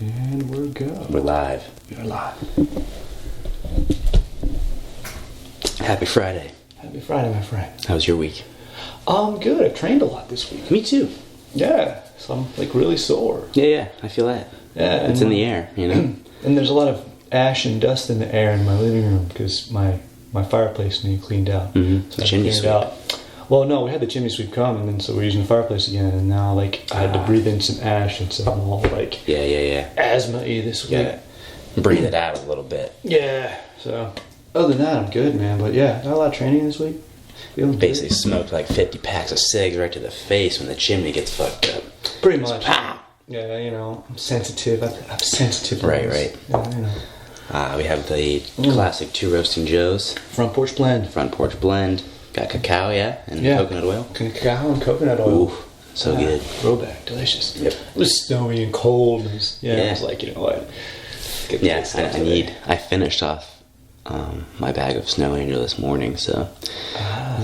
And we're go. We're live. We're live. Happy Friday. Happy Friday, my friend. How was your week? Good. I trained a lot this week. Me too. Yeah. So I'm like really sore. Yeah. I feel that. Yeah. It's in the air, you know? And there's a lot of ash and dust in the air in my living room because my fireplace needed cleaned out. Mm-hmm. So The chimney sweep. out. Well, no, we had the chimney sweep come, and then so we're using the fireplace again, and now like I had to breathe in some ash, and so I'm all like Yeah. asthma-y this week. Yeah. Breathe it out a little bit. Yeah. So other than that, I'm good, man. But yeah, got a lot of training this week. Feeling good. Basically smoked like 50 packs of cigs right to the face when the chimney gets fucked up. Pretty much. Pow! Yeah, you know, I'm sensitive. I'm sensitive. to Right, this. right. Yeah, you know. We have the classic 2 Roasting Joes. Front Porch Blend. Front Porch Blend. Got cacao, and coconut oil. Cacao and coconut oil. Ooh, so good. Throwback, delicious. Yep. It was snowy and cold. And I was like, you know what? Get Yeah, this stuff I today. finished off my bag of Snow Angel this morning, so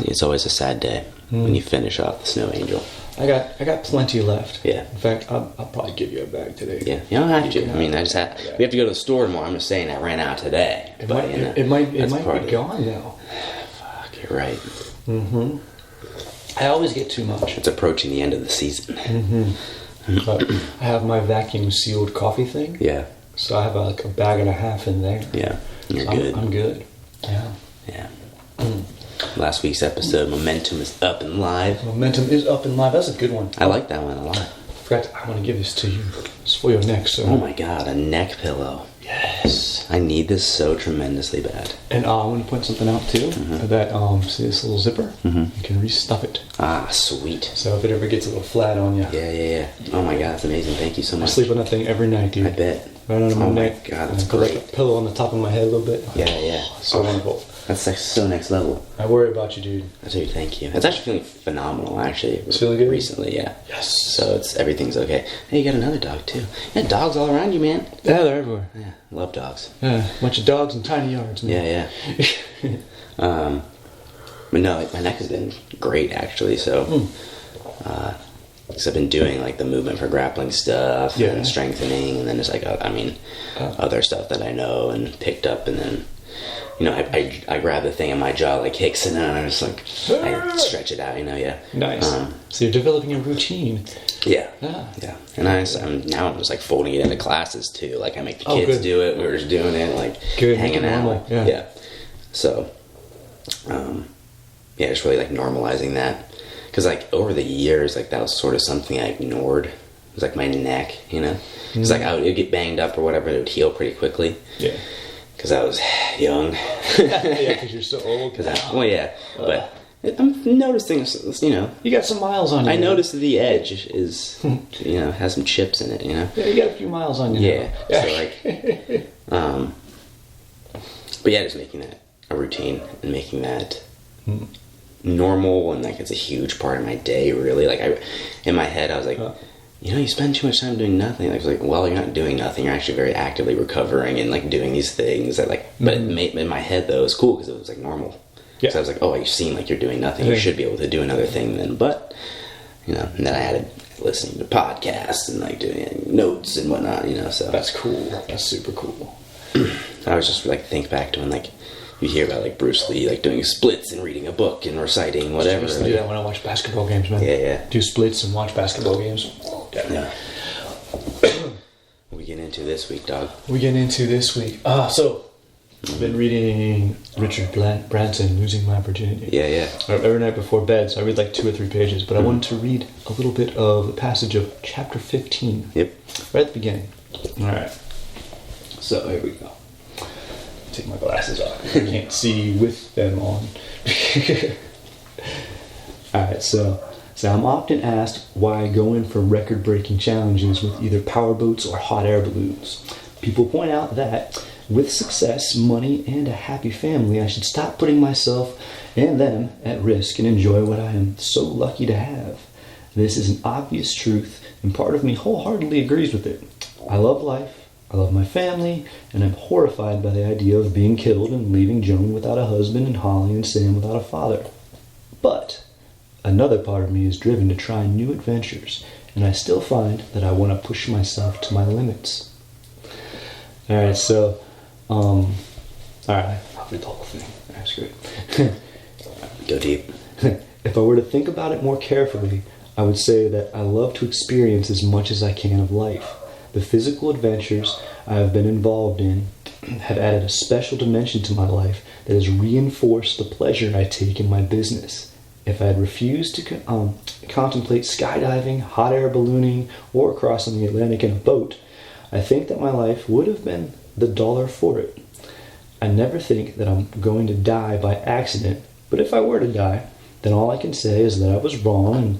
it's always a sad day when you finish off the Snow Angel. I got plenty left. Yeah. In fact, I'll probably give you a bag today. Yeah, you don't have to. You I mean, I just have. We have to go to the store tomorrow. I'm just saying I ran out today. It but, might, you know, it might that's part be of gone now. Fuck, you're right. Mm-hmm. I always get too much. It's approaching the end of the season. Mm-hmm. But I have my vacuum sealed coffee thing. Yeah. So I have like a bag and a half in there. Yeah. You're So good. I'm good. Yeah. Yeah. Last week's episode, Momentum is up and live. Momentum is up and live. That's a good one. I like that one a lot. I want to give this to you. It's for your neck, sir. Oh my god, a neck pillow. Yes. I need this so tremendously bad. And I'm going to point something out too. That see this little zipper? You can restuff it. Ah, sweet. So if it ever gets a little flat on you. Yeah. Oh my god, that's amazing. Thank you so I much. sleep on that thing every night, dude. I bet. Right under my Oh my neck. God, that's and I put like great. a pillow on the top of my head a little bit. Yeah. So wonderful. That's like so next level. I worry about you, dude. Dude, thank you. It's actually feeling phenomenal, actually. It's feeling good? Recently, yeah. Yes. So everything's okay. Hey, you got another dog, too. You got dogs all around you, man. Yeah, they're everywhere. Yeah, love dogs. Yeah, bunch of dogs in tiny yards, man. Yeah. But no, my neck has been great, actually, so... Because I've been doing, like, the movement for grappling stuff and strengthening, and then there's, like, other stuff that I know and picked up, and then... You know, I grab the thing in my jaw like Hicks, and then I just like I stretch it out. You know, yeah. Nice. So you're developing a routine. Yeah. Ah. Yeah. And I'm just like folding it into classes too. Like I make the kids good. do it. We were just doing it, like Good, hanging make it out. normal, yeah. So, just really like normalizing that, because like over the years, like that was sort of something I ignored. It was like my neck, you know, because like it would get banged up or whatever, it would heal pretty quickly. Yeah. Because I was young. Yeah, because you're so old. But I'm noticing, you know. You got some miles on you. I noticed the edge is, you know, has some chips in it, you know. Yeah, you got a few miles on you. Yeah. Now. So like, but yeah, just making that a routine and making that normal, and like it's a huge part of my day, really. Like in my head, I was like. You know, you spend too much time doing nothing. Like, well, you're not doing nothing. You're actually very actively recovering and like doing these things. That like, but in my head though, it was cool because it was like normal. Yeah. So I was like, oh, you seem like you're doing nothing. You should be able to do another thing then. But you know, and then I added listening to podcasts and like doing notes and whatnot. You know, so That's cool. That's super cool. I was just like think back to when like you hear about like Bruce Lee like doing splits and reading a book and reciting whatever. I used to do that when I watch basketball games, man. Yeah. Do splits and watch basketball games. Yeah. What we getting into this week, dog? We get into this week. So I've been reading Richard Branson, Losing My Virginity. Yeah. Every night before bed, so I read like 2 or 3 pages. But I wanted to read a little bit of the passage of chapter 15. Yep. Right at the beginning. All right. So here we go. Take my glasses off. I can't see with them on. Alright, so I'm often asked why I go in for record-breaking challenges with either power boots or hot air balloons. People point out that with success, money, and a happy family, I should stop putting myself and them at risk and enjoy what I am so lucky to have. This is an obvious truth, and part of me wholeheartedly agrees with it. I love life. I love my family, and I'm horrified by the idea of being killed and leaving Joan without a husband and Holly and Sam without a father. But another part of me is driven to try new adventures, and I still find that I want to push myself to my limits. All right, so, all right, I'll read the whole thing. That's great. Go deep. If I were to think about it more carefully, I would say that I love to experience as much as I can of life. The physical adventures I have been involved in have added a special dimension to my life that has reinforced the pleasure I take in my business. If I had refused to contemplate skydiving, hot air ballooning, or crossing the Atlantic in a boat, I think that my life would have been the duller for it. I never think that I'm going to die by accident, but if I were to die, then all I can say is that I was wrong and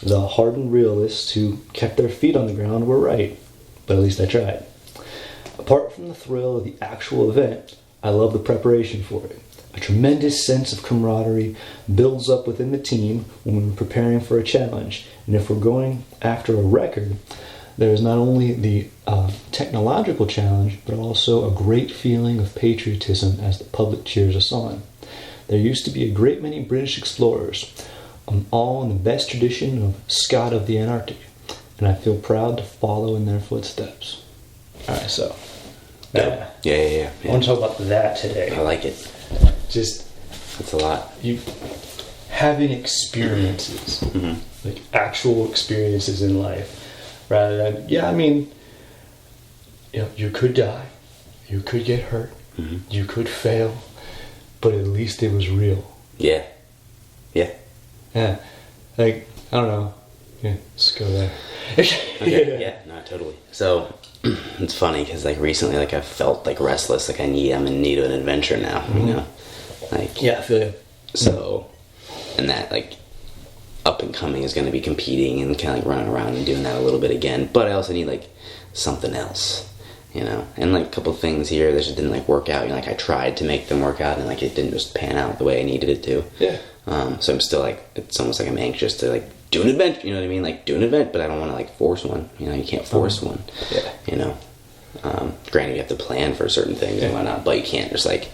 the hardened realists who kept their feet on the ground were right. But at least I tried. Apart from the thrill of the actual event, I love the preparation for it. A tremendous sense of camaraderie builds up within the team when we're preparing for a challenge. And if we're going after a record, there is not only the technological challenge, but also a great feeling of patriotism as the public cheers us on. There used to be a great many British explorers, all in the best tradition of Scott of the Antarctic, and I feel proud to follow in their footsteps. All right, so. Yeah. I want to talk about that today. I like it. Just. That's a lot. You having experiences, like actual experiences in life, rather than, you could die, you could get hurt, you could fail, but at least it was real. Yeah. Yeah. Like, I don't know. Yeah, let's go there. Okay. Yeah, no, totally. So, it's funny because, like, recently, like, I felt, like, restless. Like, I'm in need of an adventure now, you know? Like, yeah, I feel you. So, and that, like, up and coming is going to be competing and kind of, like, running around and doing that a little bit again. But I also need, like, something else, you know? And, like, a couple of things here that just didn't, like, work out. You know, like, I tried to make them work out and, like, it didn't just pan out the way I needed it to. Yeah. So I'm still, like, it's almost like I'm anxious to, like, do an event, you know what I mean? Like, do an event, but I don't want to, like, force one. You know, you can't force one. Yeah. You know? Granted, you have to plan for certain things and whatnot, but you can't just, like,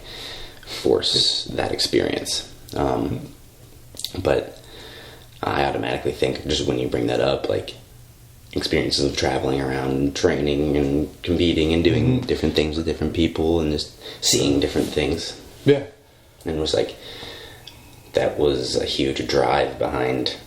force that experience. But I automatically think, just when you bring that up, like, experiences of traveling around and training and competing and doing different things with different people and just seeing different things. Yeah. And it was like, that was a huge drive behind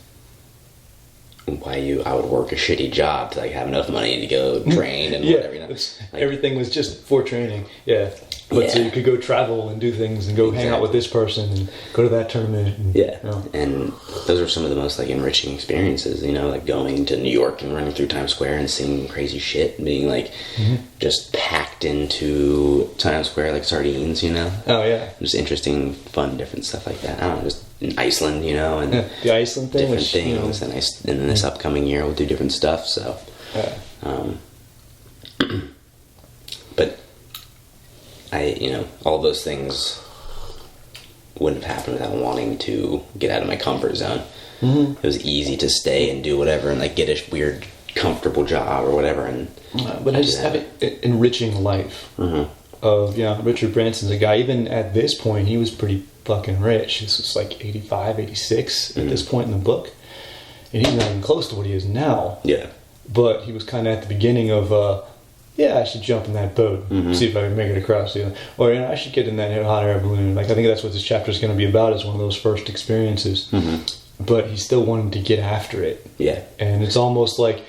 why I would work a shitty job to, like, have enough money to go train and whatever, you know. Like, everything was just for training. Yeah. But so you could go travel and do things and go hang out with this person and go to that tournament. And, and those are some of the most, like, enriching experiences, you know, like going to New York and running through Times Square and seeing crazy shit and being, like, just packed into Times Square like sardines, you know. Oh, yeah. Just interesting, fun, different stuff like that. I don't know, just in Iceland, you know, and the Iceland thing, different things. You know, and in this upcoming year we'll do different stuff, so. But all those things wouldn't have happened without wanting to get out of my comfort zone. It was easy to stay and do whatever and, like, get a weird, comfortable job or whatever. And but I just have it enriching life of, Richard Branson's a guy, even at this point, he was pretty fucking rich. This was like 85, 86 at this point in the book. And he's not even close to what he is now. Yeah. But he was kind of at the beginning of, I should jump in that boat, see if I can make it across. Or, I should get in that hot air balloon. Like, I think that's what this chapter is going to be about, is one of those first experiences. But he still wanted to get after it. Yeah. And it's almost like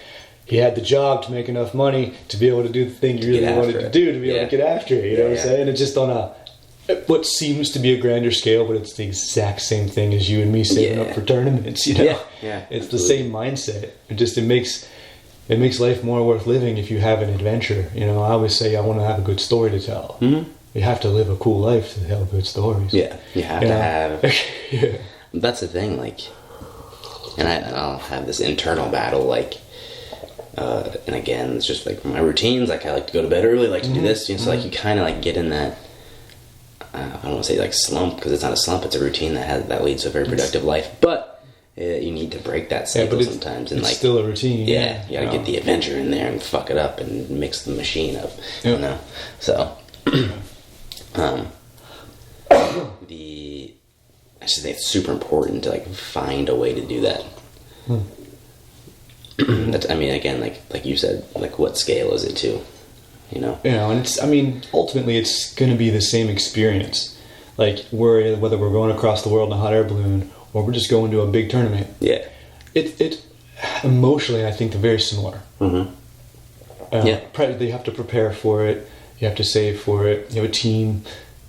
he had the job to make enough money to be able to do the thing he really wanted to do, to be able to get after it. You know what I'm saying? It's just on what seems to be a grander scale, but it's the exact same thing as you and me saving up for tournaments, you know? Yeah. It's the same mindset. It makes life more worth living if you have an adventure. You know, I always say I want to have a good story to tell. You have to live a cool life to tell good stories. Yeah, you have to have. That's the thing, like, and I'll have this internal battle, like, and again, it's just like my routines. Like, I like to go to bed early, like to do this. You know, so like you kind of like get in that. I don't want to say like slump, because it's not a slump. It's a routine that leads to a very productive life, but. You need to break that cycle sometimes, and it's like still a routine. Yeah, you gotta get the adventure in there and fuck it up and mix the machine up. You know, so I should say it's super important to, like, find a way to do that. That's, I mean, again, like you said, like, what scale is it to? you know. And it's, I mean, ultimately it's going to be the same experience. Like, whether we're going across the world in a hot air balloon or we're just going to a big tournament. Yeah. It emotionally, I think they're very similar. Mm-hmm. You have to prepare for it. You have to save for it. You have a team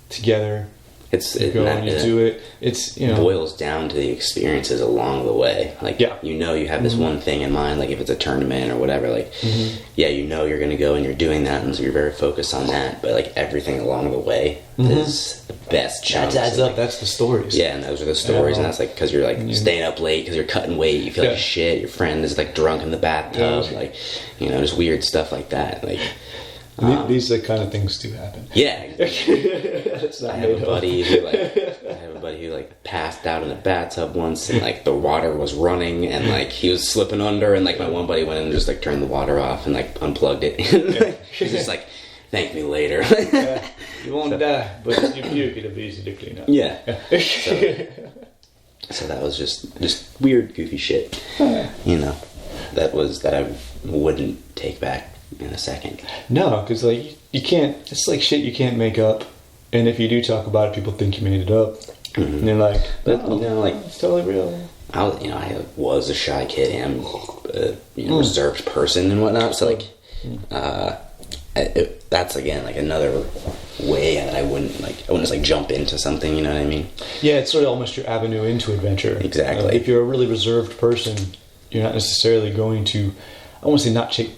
together. You go and you do it. It's, boils down to the experiences along the way. Like, you have this one thing in mind, like if it's a tournament or whatever, like, you're going to go and you're doing that, and so you're very focused on that. But like everything along the way is the best chunks. That adds up. That's the stories. Yeah, and those are the stories, and that's like because you're like staying up late because you're cutting weight. You feel like shit. Your friend is like drunk in the bathtub, like just weird stuff like that. Like. These kind of things do happen. Yeah, exactly. I have a buddy who like passed out in the bathtub once, and like the water was running, and like he was slipping under, and like my one buddy went in and just like turned the water off and like unplugged it. He's just like, "Thank me later." You won't die, but you puke, it'll be easy to clean up. Yeah. So that was just weird, goofy shit. That I wouldn't take back in a second. No, because like you can't. It's like shit you can't make up, and if you do talk about it, people think you made it up. Mm-hmm. And they're like, but like it's totally real. I was a shy kid and reserved person and whatnot. So like, that's again like another way that I wouldn't just like jump into something. You know what I mean? Yeah, it's sort of almost your avenue into adventure. Exactly. If you're a really reserved person, you're not necessarily going to. I won't say not take.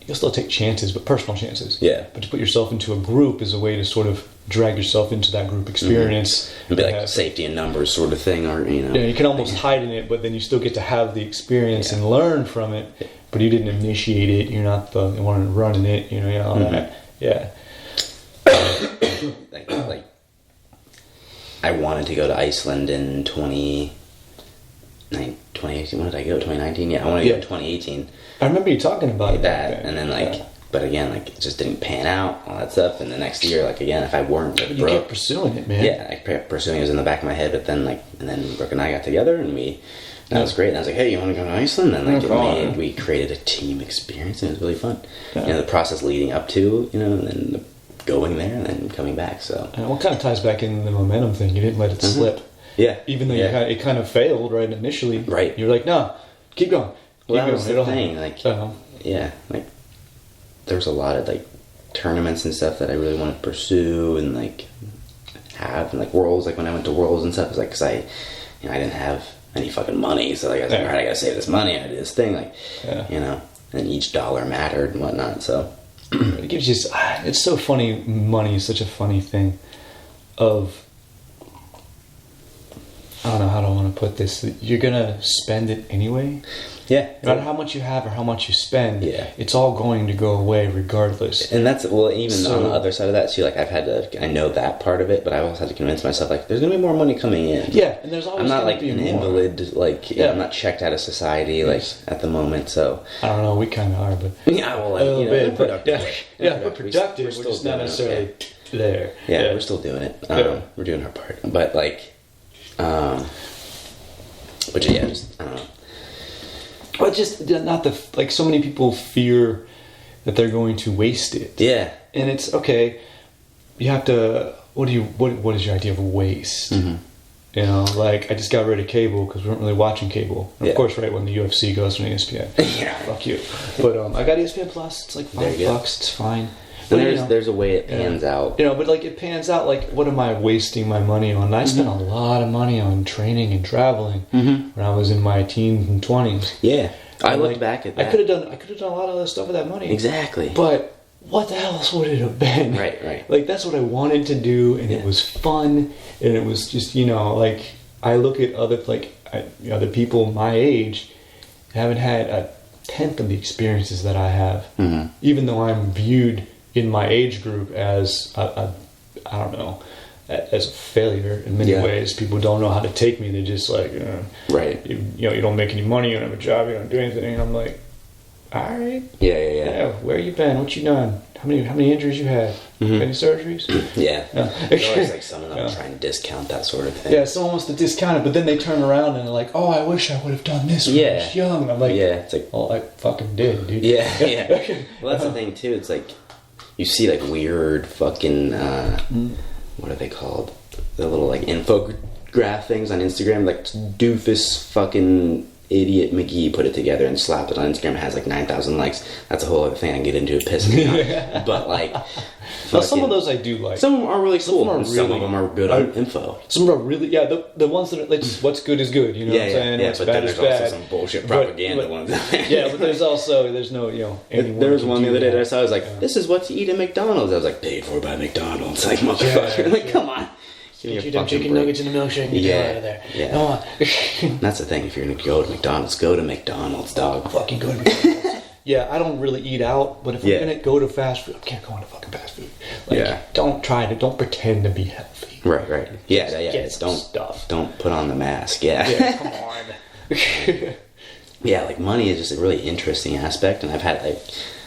You'll still take chances, but personal chances. Yeah. But to put yourself into a group is a way to sort of drag yourself into that group experience. And be like safety in numbers sort of thing, or Yeah, you can almost hide in it, but then you still get to have the experience and learn from it. But you didn't initiate it. You're not the one running it. All that. Yeah. like, I wanted to go to Iceland in 2018. When did I go? 2019? Yeah, I wanted to go in 2018. I remember you talking about that, and then but again, like it just didn't pan out, all that stuff. And the next year, like again, if I weren't like, you kept pursuing it, man. Yeah, I kept pursuing it. It was in the back of my head, but then Brooke and I got together, and that was great. And I was like, hey, you want to go to Iceland? And we created a team experience, and it was really fun. Yeah. The process leading up to, and then going there, and then coming back. So, and what kind of ties back in the momentum thing? You didn't let it slip. Yeah, even though it kind of failed right initially. Right, you're like, no, keep going. Well, that was the thing. Like, there's a lot of like tournaments and stuff that I really want to pursue and like have, and like Worlds. Like when I went to Worlds and stuff, it was like because I didn't have any fucking money, so like I was like, all right, I gotta save this money. I did this thing, and each dollar mattered and whatnot. So it gives you. It's so funny. Money is such a funny thing. I don't know how do I want to put this. You're gonna spend it anyway. Yeah. No matter how much you have or how much you spend, yeah, it's all going to go away regardless. And that's even on the other side of that too. Like I know that part of it, but I also had to convince myself like there's gonna be more money coming in. Yeah, and there's always. I'm not like an invalid. Like I'm not checked out of society like at the moment. So I don't know. We kind of are, but yeah, well, like, a little bit. Productive. We're productive. We're still just not necessarily there. Yeah, we're still doing it. We're doing our part, but like. But yeah, just I don't know. Well, just not like so many people fear that they're going to waste it. Yeah, and it's okay. You have to. What is your idea of waste? Mm-hmm. Like I just got rid of cable because we weren't really watching cable. Of course, right when the UFC goes on ESPN. Yeah, fuck you. But I got ESPN Plus. It's like $5. It's fine. And there's a way it pans out. But like it pans out. Like what am I wasting my money on? I spent a lot of money on training and traveling when I was in my teens and 20s. Yeah, I look back at that. I could have done a lot of other stuff with that money. Exactly. But what the hell else would it have been? Right. Like that's what I wanted to do, and it was fun, and it was just like I look at other people my age haven't had a tenth of the experiences that I have, even though I'm viewed in my age group as I don't know, as a failure in many ways. People don't know how to take me. They're just like, right. You don't make any money. You don't have a job. You don't do anything. And I'm like, all right. Yeah. Where you been? What you done? How many injuries you had? Any surgeries? Yeah. There's always like someone that'll try and discount that sort of thing. Yeah, someone wants to discount it, but then they turn around and they're like, oh, I wish I would have done this when I was young. I'm like, it's like, well, I fucking did, dude. Yeah. Well, that's the thing too. It's like, you see like weird fucking what are they called? The little like infograph things on Instagram, like doofus fucking idiot McGee put it together and slapped it on Instagram. It has like 9,000 likes. That's a whole other thing I can get into. It pisses me off. But like, well, some of those I do like. Some of them are really cool. Some really, of them are good on info. Some are really, the ones that are like, what's good is good. You know what I'm saying? Yeah, what's but bad then is there's bad. also some bullshit propaganda ones. Yeah, but there's no, there was one the other day that I saw. I was like, this is what to eat at McDonald's. I was like, paid for by McDonald's. Like, motherfucker. Like, come on. Get you them chicken nuggets in the milkshake and get the hell out of there. Yeah. Come on. That's the thing. If you're going to go to McDonald's, go to McDonald's, dog. Fucking go to McDonald's. Yeah, I don't really eat out, but if I'm going to go to fast food, I can't go into fucking fast food. Like, don't pretend to be healthy. Right. Yeah. Get some stuff. Don't put on the mask. Yeah. Yeah, come on. Yeah, like money is just a really interesting aspect, and I've had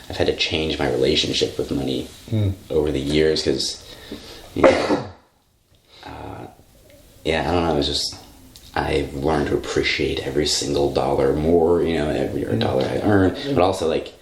to change my relationship with money over the years because, I don't know. It's just I've learned to appreciate every single dollar more. Every dollar I earn, but also like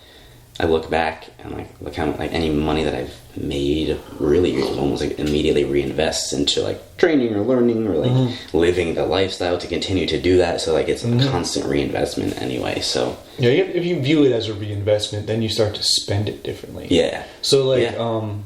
I look back and like look how like any money that I've made really almost like immediately reinvests into like training or learning or like living the lifestyle to continue to do that. So like it's a constant reinvestment anyway. So yeah, if you view it as a reinvestment, then you start to spend it differently. Yeah. So like I'm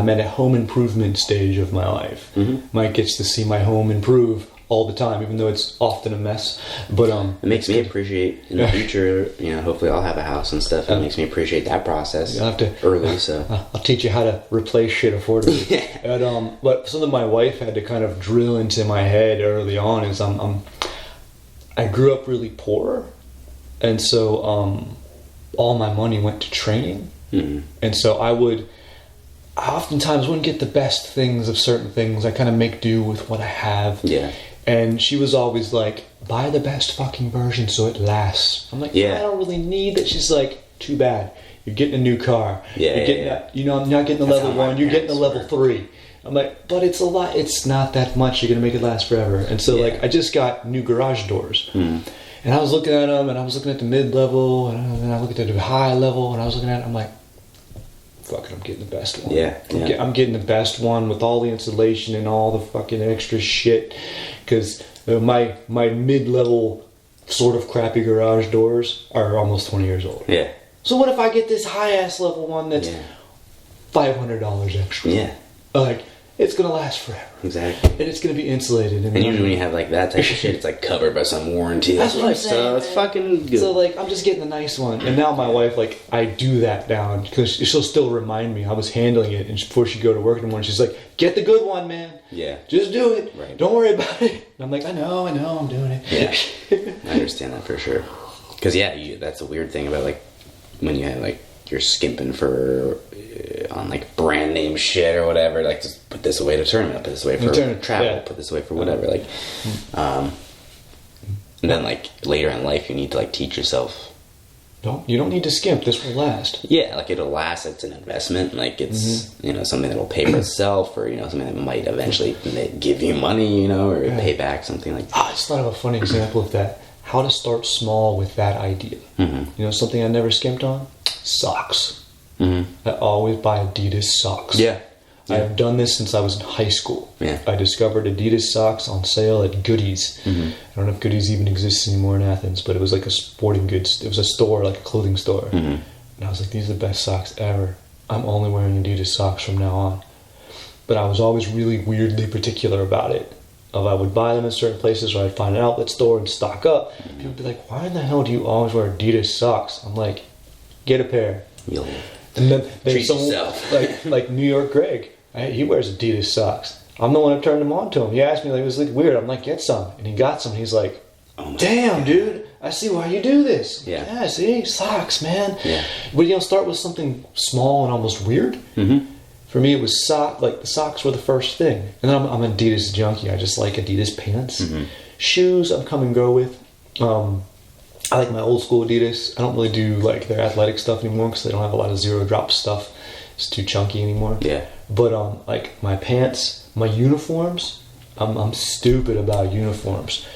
at a home improvement stage of my life. Mike gets to see my home improve all the time, even though it's often a mess. But it makes me appreciate in the future. Hopefully I'll have a house and stuff. It makes me appreciate that process. You'll have to early. So I'll teach you how to replace shit affordably. Yeah. But something my wife had to kind of drill into my head early on is I grew up really poor, and so all my money went to training, and so I oftentimes wouldn't get the best things of certain things. I kind of make do with what I have. Yeah. And she was always like, buy the best fucking version so it lasts. I'm like, I don't really need that. She's like, too bad. You're getting a new car. Yeah, you're getting I'm not getting the level 1. You're getting the level 3. I'm like, but it's a lot. It's not that much. You're going to make it last forever. And so like, I just got new garage doors. And I was looking at them, and I was looking at the mid-level, and then I looked at the high level, and I was looking at it, I'm like, fuck it, I'm getting the best one. I'm getting the best one with all the insulation and all the fucking extra shit. Because my mid-level sort of crappy garage doors are almost 20 years old. Yeah. So what if I get this high-ass level one that's $500 extra? Yeah. Like, it's going to last forever. Exactly. And it's going to be insulated. And usually when you have like that type of shit, it's like covered by some warranty. That's what I'm saying. So it's fucking good. So like, I'm just getting the nice one. And now my wife, like, I do that down because she'll still remind me I was handling it. And before she go to work in the morning, she's like, get the good one, man. Yeah. Just do it. Right. Don't worry about it. And I'm like, I know, I'm doing it. Yeah. I understand that for sure. Because that's a weird thing about like when you have like you're skimping for on like brand name shit or whatever, like just put this away to tournament, put this away for travel, put this away for whatever, like and then like later in life you need to like teach yourself you don't need to skimp. This will last. Yeah, like it'll last. It's an investment. Like it's something that'll pay for itself, or something that might eventually give you money, or pay back something like that. I just thought of a funny example of that. How to start small with that idea. Something I never skimped on? Socks. I always buy Adidas socks. Yeah. I've done this since I was in high school. Yeah. I discovered Adidas socks on sale at Goodies. I don't know if Goodies even exists anymore in Athens, but it was like a sporting goods. It was a store, like a clothing store. And I was like, these are the best socks ever. I'm only wearing Adidas socks from now on. But I was always really weirdly particular about it. I would buy them in certain places, or I'd find an outlet store and stock up. People would be like, why in the hell do you always wear Adidas socks? I'm like, get a pair. And then treat yourself. like New York Greg, he wears Adidas socks. I'm the one who turned them on to him. He asked me, like, it was like weird. I'm like, get some. And he got some. He's like, damn, dude, I see why you do this. Yeah, see, socks, man. Yeah. But start with something small and almost weird. For me, it was the socks were the first thing. And then I'm an Adidas junkie. I just like Adidas pants. Shoes, I'm come and go with. I like my old school Adidas. I don't really do like their athletic stuff anymore because they don't have a lot of zero drop stuff. It's too chunky anymore. Yeah. But like my pants, my uniforms, I'm stupid about uniforms.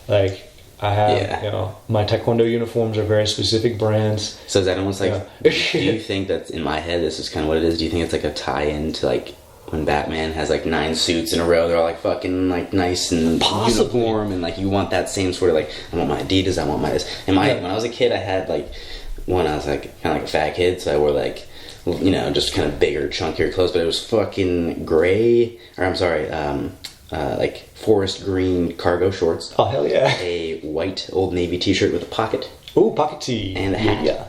Like I have, you know, my taekwondo uniforms are very specific brands. So is that almost like, do you think that's, in my head, this is kind of what it is, do you think it's like a tie-in to like when Batman has like 9 suits in a row, they're all like fucking like nice and uniform, and like you want that same sort of like, I want my Adidas, I want my this. And when I was a kid, I had like, one, I was like kind of like a fat kid, so I wore like, you know, just kind of bigger, chunkier clothes, but it was fucking gray, or I'm sorry, like forest green cargo shorts. Oh, hell yeah. A white Old Navy t-shirt with a pocket. Ooh, pocket tee. And a hat. Yeah.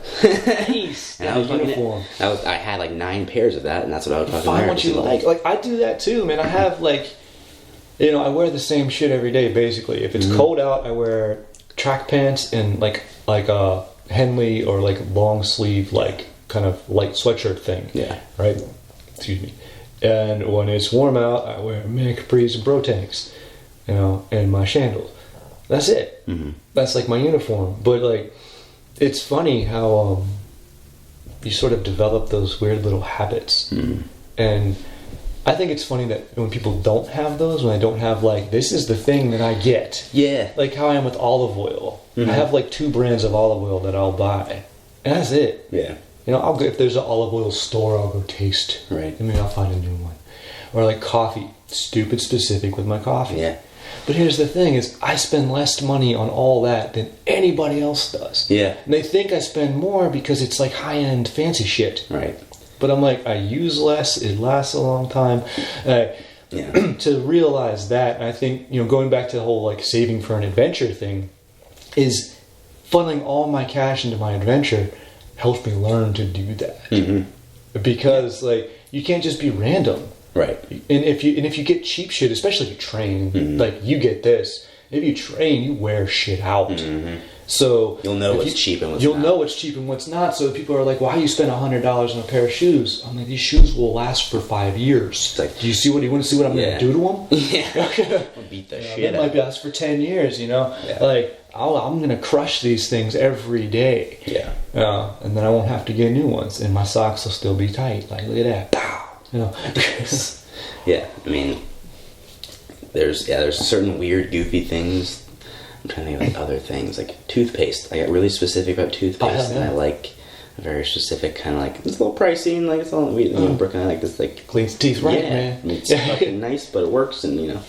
Nice. And I was uniform. I had like 9 pairs of that, and that's what I would fucking wear. Find what you like. Like, I do that too, man. I have like, you know, I wear the same shit every day, basically. If it's cold out, I wear track pants and like a Henley or like long sleeve, like kind of light sweatshirt thing. Yeah. Right? Excuse me. And when it's warm out, I wear mini capris and bro tanks, you know, and my sandals. That's it. Mm-hmm. That's like my uniform. But like, it's funny how you sort of develop those weird little habits. Mm-hmm. And I think it's funny that when people don't have those, when I don't have like, this is the thing that I get. Yeah. Like how I am with olive oil. Mm-hmm. I have like 2 brands of olive oil that I'll buy. And that's it. Yeah. You know, I'll go, if there's an olive oil store, I'll go taste. Right. I mean, I'll find a new one. Or like coffee. Stupid specific with my coffee. Yeah. But here's the thing is, I spend less money on all that than anybody else does. Yeah. And they think I spend more because it's like high-end fancy shit. Right. But I'm like, I use less, it lasts a long time. To realize that, and I think, you know, going back to the whole like saving for an adventure thing, is funneling all my cash into my adventure helps me learn to do that. Mm-hmm. Because like, you can't just be random. Right. And if you get cheap shit, especially if you train, like you get this. If you train, you wear shit out. Mm-hmm. So you'll know what's cheap and what's not. You'll know what's cheap and what's not. So people are like, "Why you spend $100 on a pair of shoes?" I'm like, "These shoes will last for 5 years." It's like, do you want to see what I'm going to do to them? Yeah. I'll beat the shit out. That might last for 10 years. You know, like I'm going to crush these things every day. Yeah. And then I won't have to get new ones, and my socks will still be tight. Like, look at that. Pow. You know. Yeah, I mean, there's certain weird, goofy things. I'm trying to think of like other things, like toothpaste. I got really specific about toothpaste, and I like a very specific kind of like, it's a little pricey, and like it's all weird. You know, Brooklyn, I like this like cleans teeth, right, man? It's fucking nice, but it works, and you know.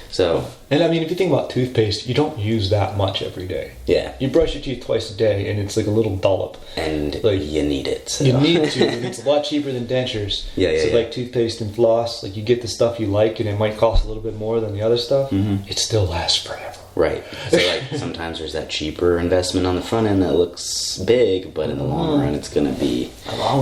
So, and I mean, if you think about toothpaste, you don't use that much every day. Yeah. You brush your teeth twice a day, and it's like a little dollop. And like, you need it. So. You need to, and it's a lot cheaper than dentures. So like toothpaste and floss, like you get the stuff you like, and it might cost a little bit more than the other stuff. Mm-hmm. It still lasts forever. Right. So like sometimes there's that cheaper investment on the front end that looks big, but in the long run it's going to be...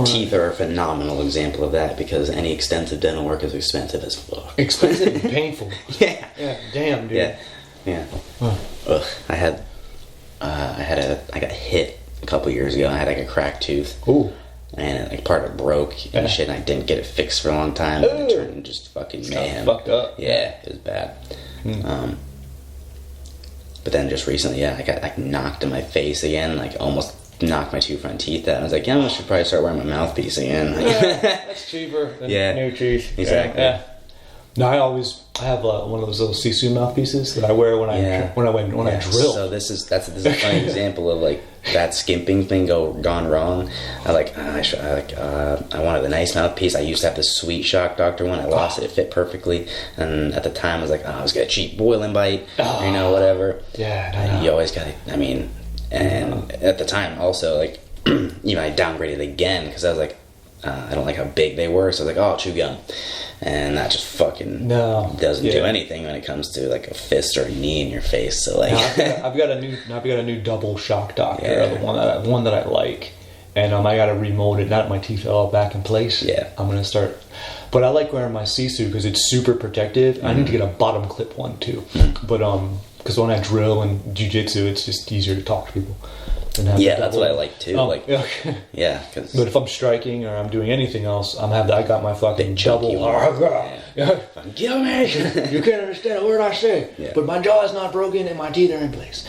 Teeth are a phenomenal example of that, because any extensive dental work is expensive as fuck. Expensive and painful. Yeah. Damn, dude. Yeah. Ugh. I got hit a couple years ago, and I had like a cracked tooth. Ooh. And like part of it broke and shit, and I didn't get it fixed for a long time. And it turned just fucking mayhem. Fucked up. Yeah, it was bad. But then just recently, I got like knocked in my face again, like almost knocked my 2 front teeth out. I was like, I should probably start wearing my mouthpiece again. That's cheaper than new teeth. Exactly. Yeah. No, I have one of those little Sisu mouthpieces that I wear when I drill. So this is a funny example of like that skimping thing gone wrong. I wanted a nice mouthpiece. I used to have this sweet Shock Doctor one. I lost it. It fit perfectly. And at the time I was like, I was gonna cheap boiling bite, whatever. Yeah. You always gotta. I mean, and at the time also like, I downgraded again because I was like, I don't like how big they were. So I was like, I'll chew gum. And that just fucking doesn't do anything when it comes to like a fist or a knee in your face. So like, I've got a new double Shock Doctor, the one that I like, and I got to remold it. Now that my teeth are all back in place, I'm gonna start. But I like wearing my Sisu because it's super protective. I need to get a bottom clip one too, but because when I drill and jiu-jitsu, it's just easier to talk to people. That's what I like too. But if I'm striking or I'm doing anything else, I got my fucking double. Kill me! You can't understand a word I say, but my jaw is not broken and my teeth are in place.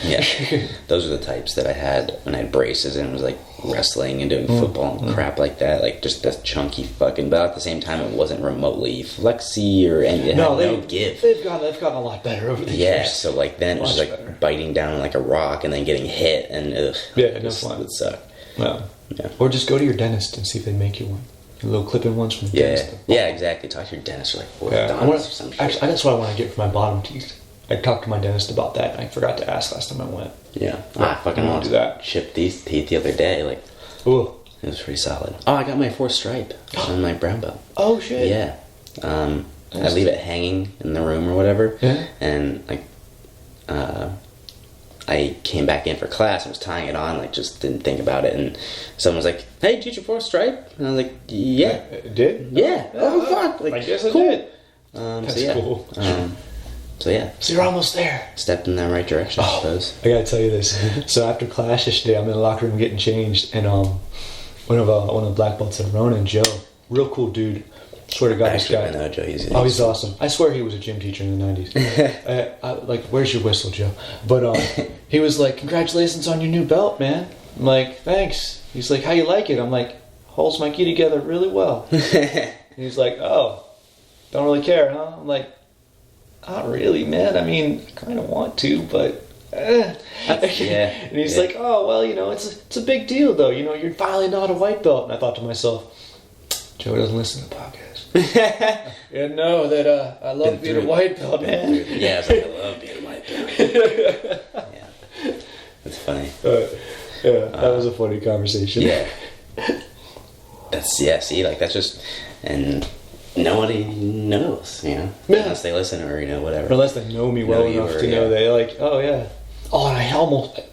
Those are the types that I had when I had braces, and it was like wrestling and doing football and crap like that, like just that chunky fucking. But at the same time, it wasn't remotely flexy or any. It had no give. They've gotten a lot better over the years. Yeah, so like then it was just like biting down like a rock and then getting hit and it would suck. Well, yeah. Or just go to your dentist and see if they make you one. A little clip-in ones from the dentist. Yeah, exactly. Talk to your dentist or like or some shit. Actually, that's what I want to get for my bottom teeth. I talked to my dentist about that, and I forgot to ask last time I went. Yeah. I fucking want to do that. Chipped these teeth the other day. Like, ooh. It was pretty solid. Oh, I got my 4th stripe on my brown belt. Oh, shit. Yeah. I leave it hanging in the room or whatever. Yeah. And, like, I came back in for class and was tying it on, like, just didn't think about it. And someone was like, hey, did you get your 4th stripe? And I was like, yeah. It did? Yeah. Oh, fuck. Like, I guess I did. That's cool. So yeah. So you're almost there. Stepped in the right direction, I suppose. I gotta tell you this. So after class yesterday, I'm in the locker room getting changed, and one of the black belts in Ronan, Joe, real cool dude. Swear to God, this guy. I know Joe. He's awesome. I swear he was a gym teacher in the 90s. Like, where's your whistle, Joe? But he was like, congratulations on your new belt, man. I'm like, thanks. He's like, how you like it? I'm like, holds my gi together really well. He's like, oh, don't really care, huh? I'm like, not really, man. I mean, I kind of want to, but... Yeah. And he's like, oh, well, it's a big deal, though. You're finally not a white belt. And I thought to myself, Joe doesn't listen to the podcast. You know that I love being a white belt, man. Yeah, I was like, I love being a white belt. Yeah. That's funny. That was a funny conversation. Yeah. See, like, that's just... And... Nobody knows, unless they listen or whatever. Or unless they know me well enough to know they like, oh yeah. Oh, and I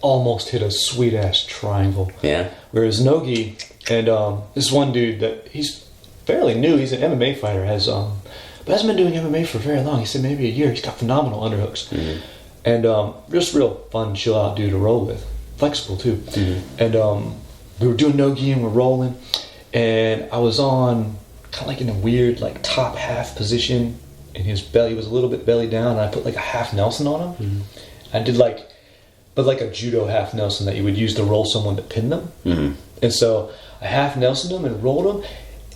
almost hit a sweet ass triangle. Yeah. Whereas Nogi and this one dude that he's fairly new. He's an MMA fighter. But hasn't been doing MMA for very long. He said maybe a year. He's got phenomenal underhooks, and just real fun, chill out dude to roll with. Flexible too. And we were doing Nogi and we're rolling, and I was on. Kind of like in a weird like top half position, and his belly was a little bit belly down, and I put like a half Nelson on him. I did like a judo half Nelson that you would use to roll someone to pin them. And so I half Nelsoned him and rolled him,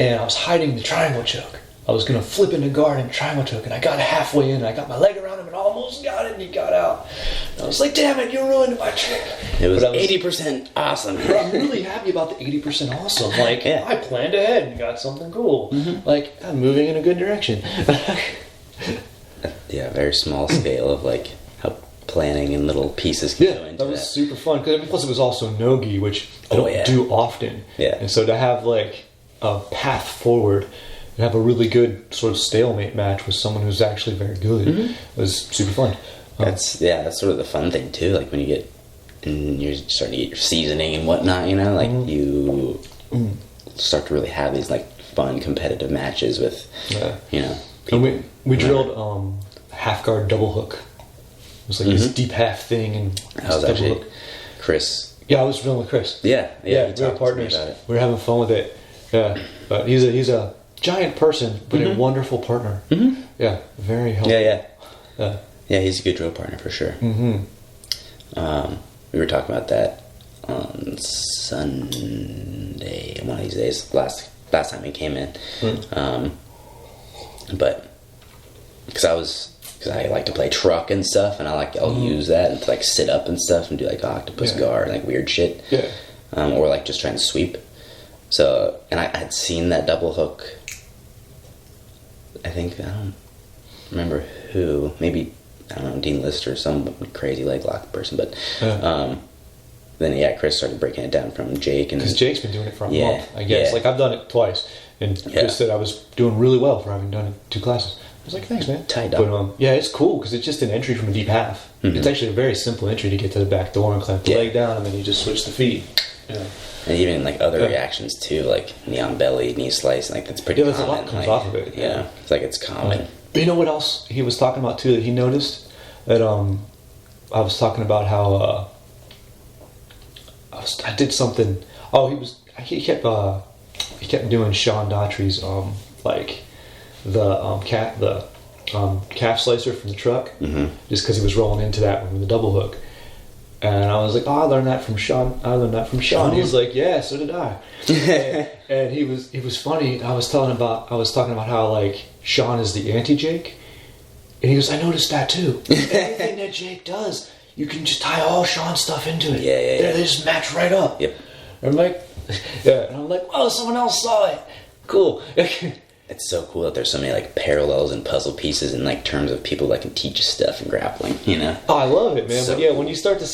and I was hiding the triangle choke. I was gonna flip into guard and triangle choke, and I got halfway in, and I got my leg around him and almost got it, and he got out. And I was like, damn it, you ruined my trick. It was 80% awesome. But I'm really happy about the 80% awesome. Like, I planned ahead and got something cool. Like, I'm moving in a good direction. Yeah, very small scale of like how planning and little pieces can go into that was super fun. Plus it was also Nogi, which I don't do often. Yeah. And so to have like a path forward and have a really good sort of stalemate match with someone who's actually very good was super fun. That's sort of the fun thing too. Like when you get and you're starting to get your seasoning and whatnot, like you start to really have these like fun competitive matches with people. And we drilled half guard double hook. It was like this deep half thing, and that was actually hook. Chris. Yeah, I was drilling with Chris. Yeah, we were partners. We were having fun with it. Yeah, but he's a giant person, but a wonderful partner. Yeah, very helpful. Yeah, he's a good drill partner for sure. We were talking about that on Sunday, one of these days. Last time he came in, but because I like to play truck and stuff, and I'll use that and to like sit up and stuff and do like octopus guard and like weird shit. Yeah. Or like just trying to sweep. So, and I had seen that double hook. I think, I don't remember who, maybe, I don't know, Dean Lister or some crazy leg lock person, but then Chris started breaking it down from Jake. Because Jake's been doing it for a month, I guess. Like, I've done it twice, and Chris said I was doing really well for having done it 2 classes. I was like, thanks, man. Tied up. But, it's cool, because it's just an entry from a deep half. It's actually a very simple entry to get to the back door and clamp the leg down, and then you just switch the feet. Yeah. And even like other reactions too, like knee on belly, knee slice, like that's pretty common. A lot comes off of it. Yeah, it's like it's common. But you know what else he was talking about too that he noticed? That I was talking about how I did something. Oh, he kept doing Sean Daughtry's like the calf slicer from the truck, just because he was rolling into that one with the double hook. And I was like, oh, I learned that from Sean. Oh, He was like, yeah, so did I. and he was funny. I was talking about how like Sean is the anti-Jake. And he goes, I noticed that too. Everything that Jake does, you can just tie all Sean's stuff into it. Yeah. They just match right up. Yep. And I'm like, yeah. And I'm like, oh, someone else saw it. Cool. It's so cool that there's so many like parallels and puzzle pieces in like terms of people that can teach us stuff in grappling, you know? Oh, I love it, man. So but yeah, cool. when you start to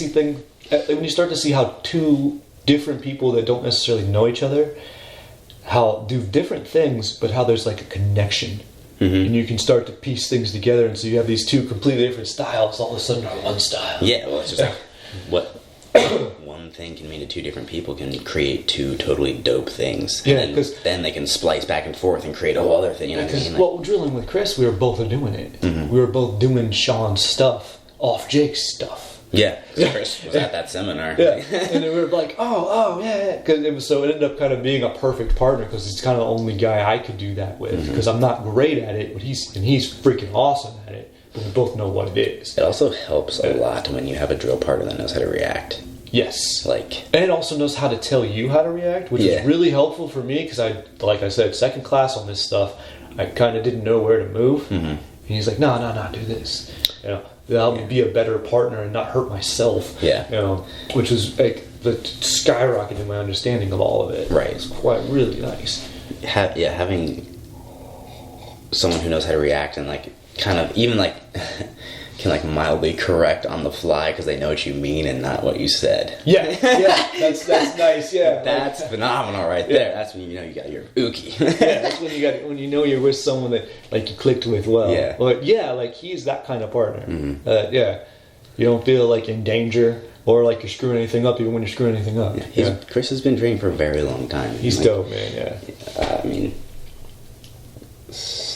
see how two different people that don't necessarily know each other, how do different things, but how there's like a connection. Mm-hmm. And you can start to piece things together, and so you have these two completely different styles all of a sudden are one style. Yeah, well, it's just like what one thing can mean to two different people can create two totally dope things. Yeah, and then they can splice back and forth and create a whole other thing. You know what I Because mean? Like, what we're drilling with Chris, we were both doing it. Mm-hmm. We were both doing Sean's stuff off Jake's stuff. yeah, Chris was at that seminar. Yeah, and then we were like, oh, yeah. Because it ended up kind of being a perfect partner because he's kind of the only guy I could do that with. Because I'm not great at it, but he's freaking awesome at it. But we both know what it is. It also helps a lot when you have a drill partner that knows how to react. Yes. Like, and it also knows how to tell you how to react, which is really helpful for me because like I said, second class on this stuff, I kind of didn't know where to move. Mm-hmm. And he's like, no, do this. You know, I'll be a better partner and not hurt myself. Yeah. You know, which was like the skyrocketed in my understanding of all of it. Right. It's quite really nice. Having someone who knows how to react and like kind of even like can like mildly correct on the fly because they know what you mean and not what you said. Yeah, that's nice. Yeah, that's phenomenal right there. That's when you know you got your uki. Yeah, that's when you know you're with someone that like you clicked with well. Yeah, but yeah, like he's that kind of partner. Mm-hmm. Yeah, you don't feel like in danger or like you're screwing anything up even when you're screwing anything up. Yeah. Chris has been drinking for a very long time. He's like, dope, man. Yeah. I mean,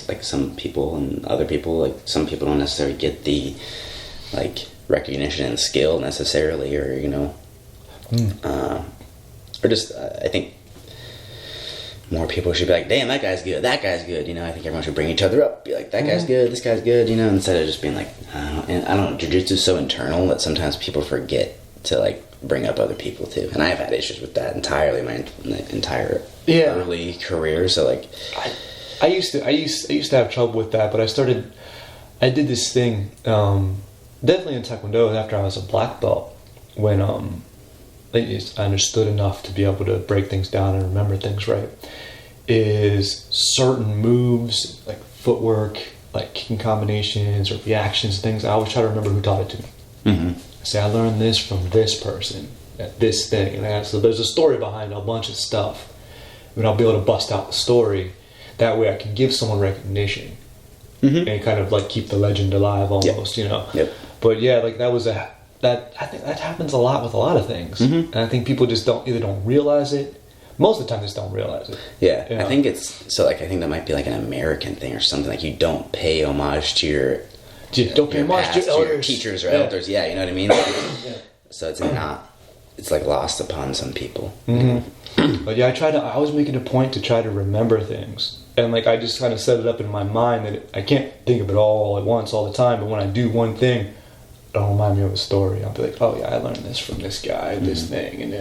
like some people and other people, like some people don't necessarily get the like recognition and skill necessarily, or you know, or just I think more people should be like, damn, that guy's good, you know. I think everyone should bring each other up, be like, that guy's good, this guy's good, you know, instead of just being like, and I don't know, jiu-jitsu is so internal that sometimes people forget to like bring up other people too, and I've had issues with that entirely my entire early career. So like, I used to have trouble with that, but I did this thing, definitely in Taekwondo after I was a black belt, when I understood enough to be able to break things down and remember things right, is certain moves, like footwork, like kicking combinations or reactions, things, I always try to remember who taught it to me. Mm-hmm. I say, I learned this from this person at this thing, and so there's a story behind a bunch of stuff, and I'll be able to bust out the story. That way I can give someone recognition and kind of like keep the legend alive almost, you know. Yep. But yeah, like I think that happens a lot with a lot of things. Mm-hmm. And I think people just don't realize it. Most of the time just don't realize it. Yeah. You know? I think I think that might be like an American thing or something. Like you don't pay homage to your teachers or elders. Yeah, you know what I mean? Like, so it's like lost upon some people. Mm-hmm. But yeah, I always make it a point to try to remember things. And like I just kind of set it up in my mind that I can't think of it all at once all the time, but when I do one thing, it'll remind me of a story. I'll be like, oh yeah, I learned this from this guy, this thing, and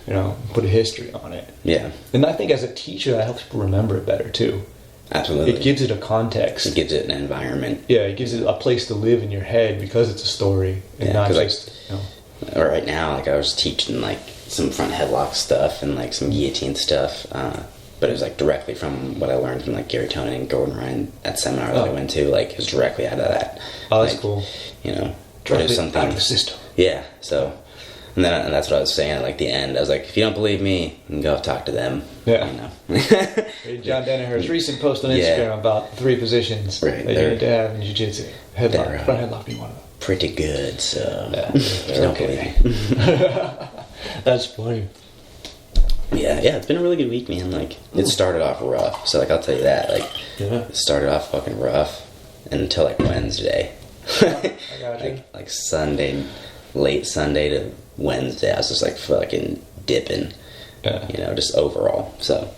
you know, put a history on it. Yeah. And I think as a teacher, that helps people remember it better too. Absolutely. It gives it a context. It gives it an environment. Yeah, it gives it a place to live in your head because it's a story and not just, like, you know. Right now, like I was teaching like some front headlock stuff and like some guillotine stuff, but it was like directly from what I learned from like Gary Tonin and Gordon Ryan at seminar that I went to. Like it was directly out of that. Oh, that's like, cool. You know, directly out of the system. Yeah. So, and that's what I was saying at like the end. I was like, if you don't believe me, you can go talk to them. Yeah. You know. John Danaher's recent post on Instagram about 3 positions that you need to have in jiu-jitsu. Headlock, front headlock being one of them. Pretty good. So if you don't believe me. That's funny. Yeah, it's been a really good week, man. Like, it started off rough, so, like, I'll tell you that. Like, it started off fucking rough until, like, Wednesday. I got you. Like, Sunday, late Sunday to Wednesday, I was just, like, fucking dipping, you know, just overall. So,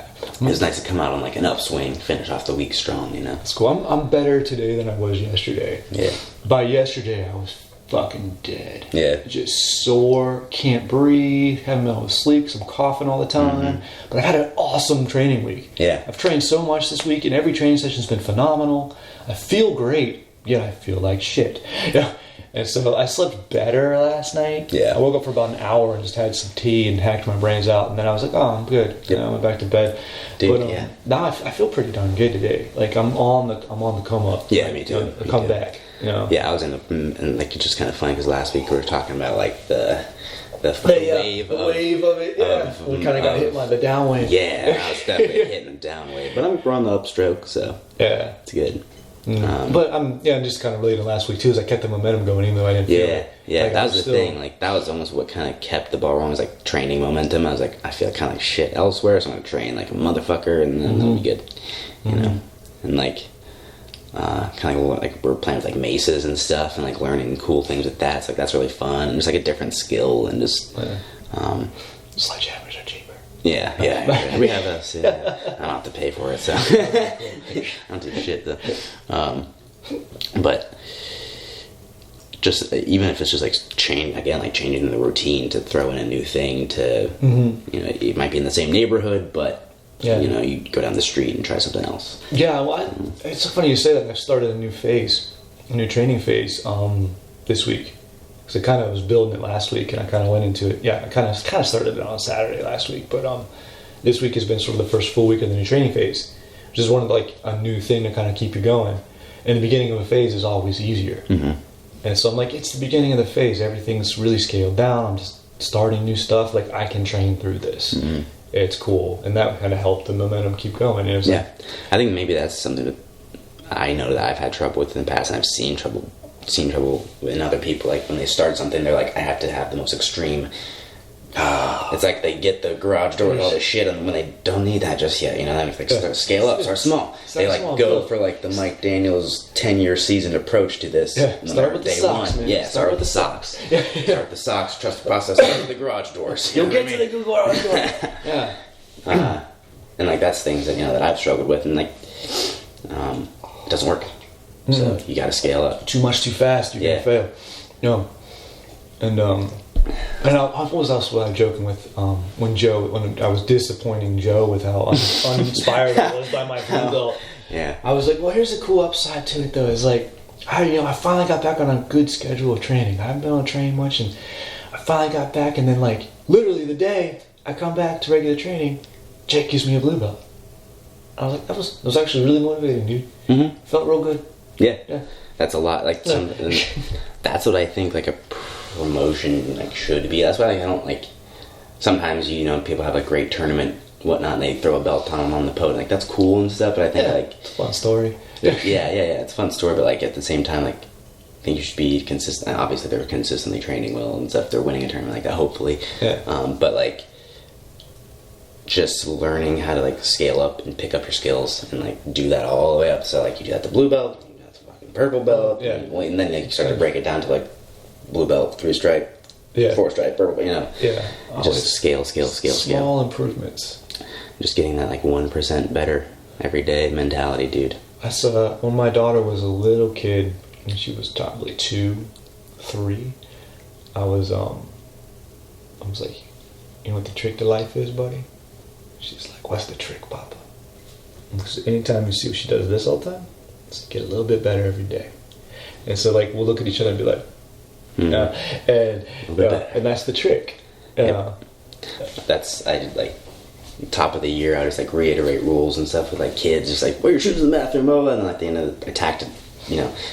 it was nice to come out on, like, an upswing, finish off the week strong, you know. It's cool. I'm better today than I was yesterday. Yeah. By yesterday, I was fucking dead. Yeah. Just sore, can't breathe, haven't been able to sleep because I'm coughing all the time. But I had an awesome training week. Yeah. I've trained so much this week, and every training session's been phenomenal. I feel great, yet I feel like shit. Yeah. And so I slept better last night. Yeah. I woke up for about an hour and just had some tea and hacked my brains out, and then I was like, oh, I'm good. Yep. I went back to bed. Dude, but yeah. now I feel pretty darn good today. Like I'm on the come up. Yeah, like, me too. The comeback. You know? Yeah, I was and like it's just kind of funny because last week we were talking about like the wave of it. Yeah, we kind of got hit by the down wave. Yeah, I was definitely hitting the down wave, but we're on the upstroke, so yeah, it's good. But I'm just kind of related to last week too. Is I kept the momentum going even though I didn't. Feel it. Yeah, like, that was the thing. Like that was almost what kind of kept the ball rolling. Was like training momentum. I was like, I feel kind of like shit elsewhere, so I'm gonna train like a motherfucker, and then it'll be good, you know. And like, kind of like we're playing with like maces and stuff, and like learning cool things with that. So like that's really fun, and just like a different skill, and just sledgehammers are cheaper. Yeah. We have us. Yeah. I don't have to pay for it, so I don't do shit though. But just even if it's just like changing the routine to throw in a new thing to, you know, it might be in the same neighborhood, but you know, you go down the street and try something else. Yeah, well, it's so funny you say that. I started a new training phase this week. Because I kind of was building it last week, and I kind of went into it. Yeah, I kind of started it on Saturday last week, but this week has been sort of the first full week of the new training phase, which is one of like a new thing to kind of keep you going. And the beginning of a phase is always easier, and so I'm like, it's the beginning of the phase. Everything's really scaled down. I'm just starting new stuff. Like I can train through this. It's cool, and that kind of helped the momentum keep going. It was I think maybe that's something that I know that I've had trouble with in the past, and I've seen trouble in other people. Like when they start something, they're like, I have to have the most extreme. It's like they get the garage door with all this shit, and when they don't need that just yet, you know, they like scale up, start small. They like go for like the Mike Daniels 10-year season approach to this. Yeah, start with the socks, man. Yeah, start with the socks. Start with the socks. Trust the process. Start with the garage doors. You'll get to the garage door. Yeah. And like that's things that that I've struggled with, and like it doesn't work. So you got to scale up. Too much, too fast, you're gonna fail. Yeah. And what was else was I joking with when I was disappointing Joe with how uninspired I was by my blue belt. Yeah. I was like, well, here's a cool upside to it though. It's like I finally got back on a good schedule of training. I haven't been able to train much, and I finally got back, and then like literally the day I come back to regular training, Jake gives me a blue belt. I was like, that was actually really motivating, dude. Felt real good. Yeah. That's a lot. Like that's what I think like a promotion like should be. That's why I don't like. Sometimes people have a great tournament, whatnot, and they throw a belt on them on the podium. Like that's cool and stuff. But I think like it's a fun story. Yeah. It's a fun story, but like at the same time, like I think you should be consistent. Obviously, they're consistently training well and stuff. They're winning a tournament like that, hopefully. Yeah. But like just learning how to like scale up and pick up your skills and like do that all the way up. So like you do that to blue belt, you do that to fucking purple belt, and then you start to break it down to like blue belt, 3-stripe, 4-stripe, purple. Just scale. Small improvements. Just getting that like 1% better every day mentality, dude. That's when my daughter was a little kid, and she was probably 2, 3. I was like, you know what the trick to life is, buddy? She's like, what's the trick, Papa? Because anytime you see what she does this all the time, it's get a little bit better every day. And so like we'll look at each other and be like, and that's the trick. That's I like top of the year. I just like reiterate rules and stuff with like kids, just like wear your shoes in the bathroom, and then at the end of the attack, and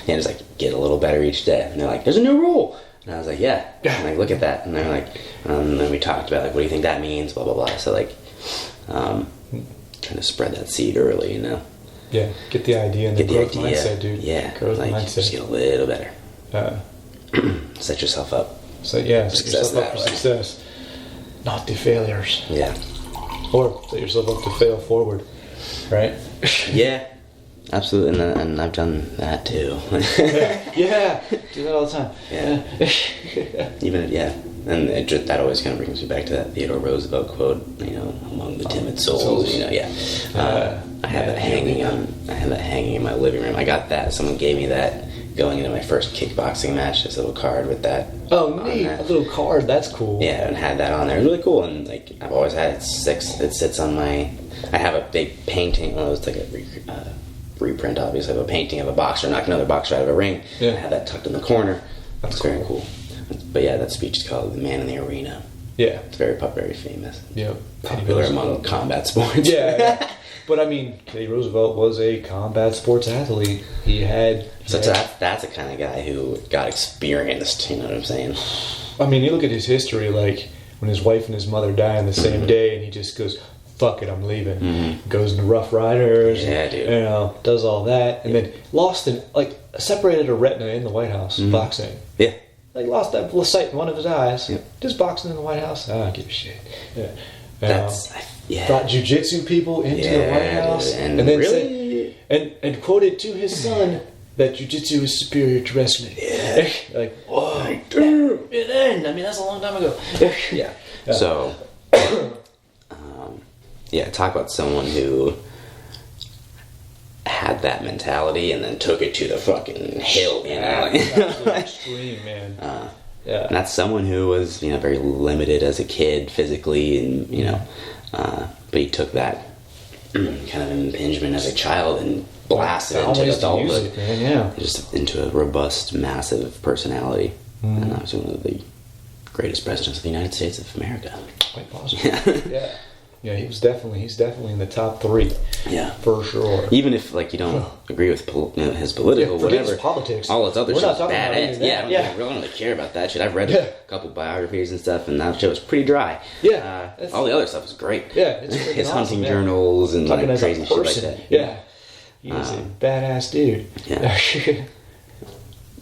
just like get a little better each day. And they're like, there's a new rule. And I was like, yeah. And like, look at that. And they're like, and then we talked about like, what do you think that means? Blah blah blah. So like, trying to spread that seed early, Yeah, get the idea and the growth mindset, dude. Yeah, growth like mindset. Just get a little better. Set yourself up. So set yourself up for success, not the failures. Yeah. Or set yourself up to fail forward, right? Yeah. Absolutely, and I've done that too. Yeah, do that all the time. Yeah. And that always kind of brings me back to that Theodore Roosevelt quote. Among the timid souls. I have that hanging in my living room. I got that. Someone gave me that going into my first kickboxing match, this little card with that. Oh, neat! A little card. That's cool. Yeah, and had that on there. It was really cool, and like I've always had it. It sits on my. I have a big painting. Well, it was like a reprint, obviously, of a painting of a boxer knocking another boxer out of a ring. Yeah. I had that tucked in the corner. That's very cool. But yeah, that speech is called "The Man in the Arena." Yeah, it's very famous. Yeah, popular among combat sports. Yeah. But I mean, Teddy Roosevelt was a combat sports athlete. That's the kind of guy who got experienced. You know what I'm saying? I mean, you look at his history, like when his wife and his mother die on the same day, and he just goes, "Fuck it, I'm leaving." Goes into Rough Riders. Yeah, dude. You know, does all that, and then separated a retina in the White House boxing. Yeah. Like lost that sight in one of his eyes. Yep. Just boxing in the White House. I don't give a shit. Yeah. Brought jiu-jitsu people into the White House, and then really? and quoted to his son that jiu-jitsu is superior to wrestling. Yeah. Like, whoa, damn, it ended. I mean, that's a long time ago. Yeah. So, talk about someone who had that mentality and then took it to the fucking hill, you know? Extreme, man. And that's someone who was, very limited as a kid physically, and but he took that kind of impingement as a child and blasted into adulthood, just into a robust, massive personality, and that was one of the greatest presidents of the United States of America. Quite possible. Yeah, he's definitely in the top 3. Yeah, for sure. Even if you don't agree with his political whatever, his politics, all his other shit was badass. I don't really care about that shit. I've read a couple biographies and stuff, and that shit was pretty dry. Yeah, all the other stuff was great. Yeah, it's his hunting journals and crazy shit like that. Yeah, he's a badass dude. Yeah,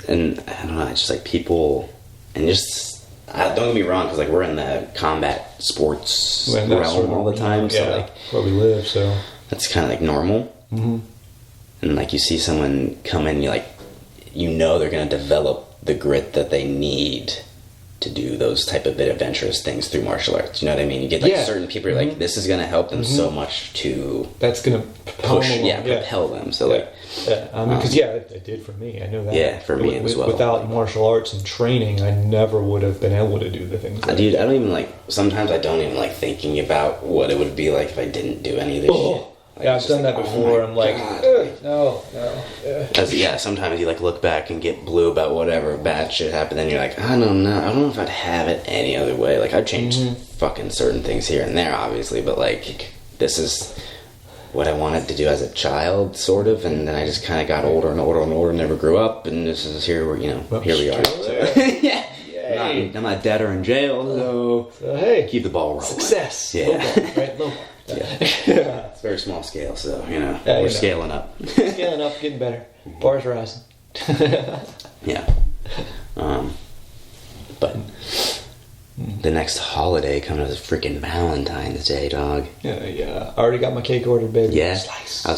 and I don't know, it's just people and just. Don't get me wrong, because we're in the combat sports realm all the time, so where we live, so that's kind of normal. And you see someone come in, they're going to develop the grit that they need to do those type of adventurous things through martial arts. You know what I mean? You get certain people, you're this is going to help them so much to that's going to propel them. So because it did for me. I know that. Yeah, for me as well. Without martial arts and training, I never would have been able to do the things. Dude, I don't even sometimes I don't even thinking about what it would be like if I didn't do any of this shit. I've done that before. I'm no. Sometimes you look back and get blue about whatever bad shit happened. Then you're I don't know if I'd have it any other way. I've changed fucking certain things here and there, obviously, but this is what I wanted to do as a child, sort of, and then I just kind of got older and older and older, never grew up, and this is here we are. So, I'm not dead or in jail, so hey, keep the ball rolling. Success. Yeah. Low. It's very small scale, so we're scaling up. Scaling up, getting better. Bars rising. Yeah. But the next holiday coming is freaking Valentine's Day, dog. Yeah. I already got my cake ordered, baby. Yeah. Slice. I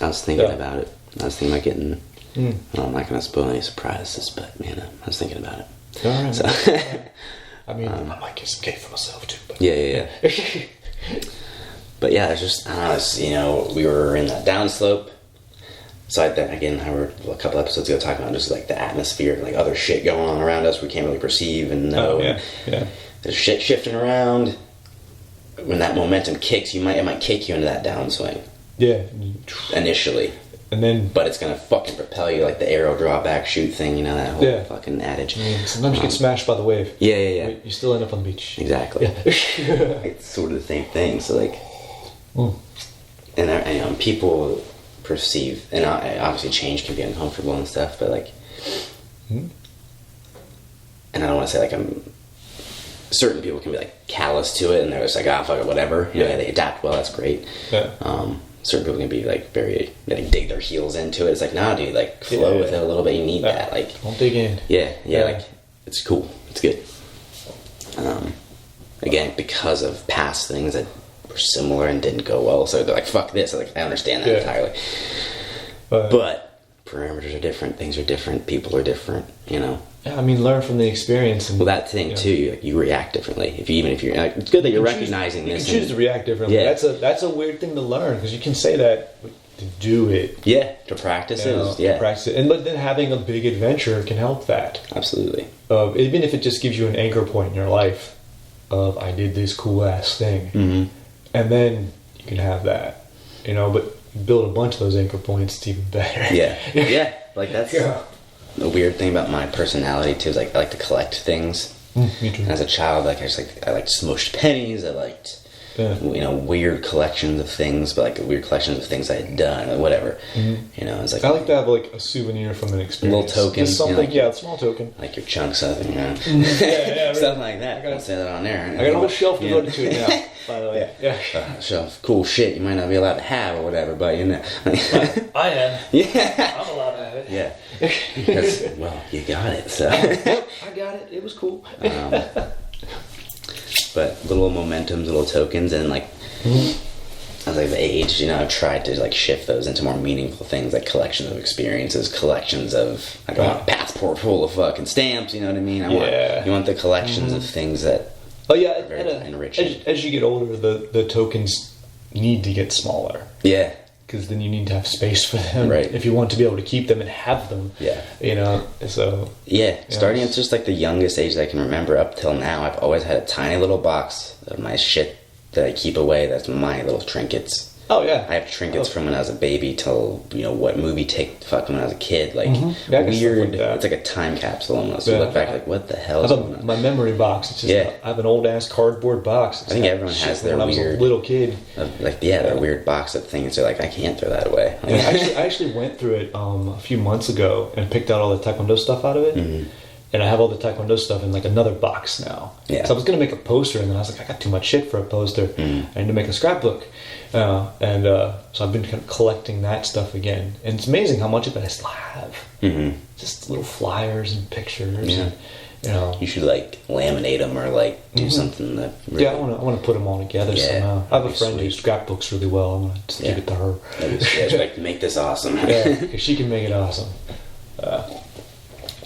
was thinking about it. I was thinking about getting. Well, I'm not going to spoil any surprises, but I was thinking about it. All right. So, I might get some cake for myself too. But. Yeah. But yeah, it's just, I don't know, we were in that downslope. So I were a couple episodes ago talking about just the atmosphere and other shit going on around us we can't really perceive and know. There's shit shifting around. When that momentum kicks, it might kick you into that downswing. Yeah. Initially. And then, but it's gonna fucking propel you the arrow draw back shoot thing, that whole fucking adage. Sometimes you get smashed by the wave. Yeah. You still end up on the beach. Exactly. It's sort of the same thing. So and people perceive, and obviously change can be uncomfortable and stuff, but and I don't want to say I'm. Certain people can be callous to it, and they're just fuck it, whatever. They adapt well. That's great. Yeah. Certain people can be very, they dig their heels into it. It's nah, dude, flow with it a little bit. You need that. Don't dig in. Yeah. It's cool. It's good. Again, because of past things that were similar and didn't go well, so they're fuck this. I understand that entirely. But parameters are different. Things are different. People are different. Yeah, learn from the experience. And, that thing too, you react differently. Even if you're, it's good that you're recognizing this. You can choose to react differently. Yeah. That's a weird thing to learn because you can say that to do it. Yeah, to practice it. To practice it. But then having a big adventure can help that. Absolutely. Even if it just gives you an anchor point in your life of, I did this cool ass thing. Mm-hmm. And then you can have that, but build a bunch of those anchor points, it's even better. Yeah. Yeah. Like that's the weird thing about my personality too, is like I like to collect things. Me too. As a child, I liked smushed pennies. I liked weird collections of things, but like weird collections of things I had done or whatever. Mm-hmm. It's like I like to have like a souvenir from an experience. A little token. Just something, a small token. Like your chunks of it, right. Stuff like that. Don't say that on there. I got a whole shelf devoted to it now, by the way. Yeah. Shelf. Cool shit you might not be allowed to have or whatever, but I am. Yeah. I'm allowed to have it. Yeah. Because, you got it, so. Yep, I got it. It was cool. But little momentums, little tokens, and like as I've aged, I've tried to like shift those into more meaningful things, like collections of experiences, collections of like I want a passport full of fucking stamps. You know what I mean? You want the collections of things that. Oh yeah, are very enriching. As you get older, the tokens need to get smaller. Yeah. Because then you need to have space for them, right? If you want to be able to keep them and have them, So starting at just like the youngest age that I can remember up till now, I've always had a tiny little box of my shit that I keep away. That's my little trinkets. Oh yeah, I have trinkets from when I was a baby till what movie when I was a kid. Like weird, like it's like a time capsule almost. You look back like, what the hell is going on? My memory box. It's just I have an old ass cardboard box. I think everyone has their when weird. I was a little kid. Their weird box of things. They're like, I can't throw that away. I actually went through it a few months ago and picked out all the Taekwondo stuff out of it. Mm-hmm. And I have all the Taekwondo stuff in like another box now. Yeah. So I was going to make a poster, and then I was like, I got too much shit for a poster. Mm. I need to make a scrapbook. So I've been kind of collecting that stuff again. And it's amazing how much of it I still have. Mm-hmm. Just little flyers and pictures. Yeah. And, you should like laminate them or like do something that really... Yeah, I want to put them all together somehow. I have a friend who scrapbooks really well. I'm going to just give it to her. Like, make this awesome. Because she can make it awesome.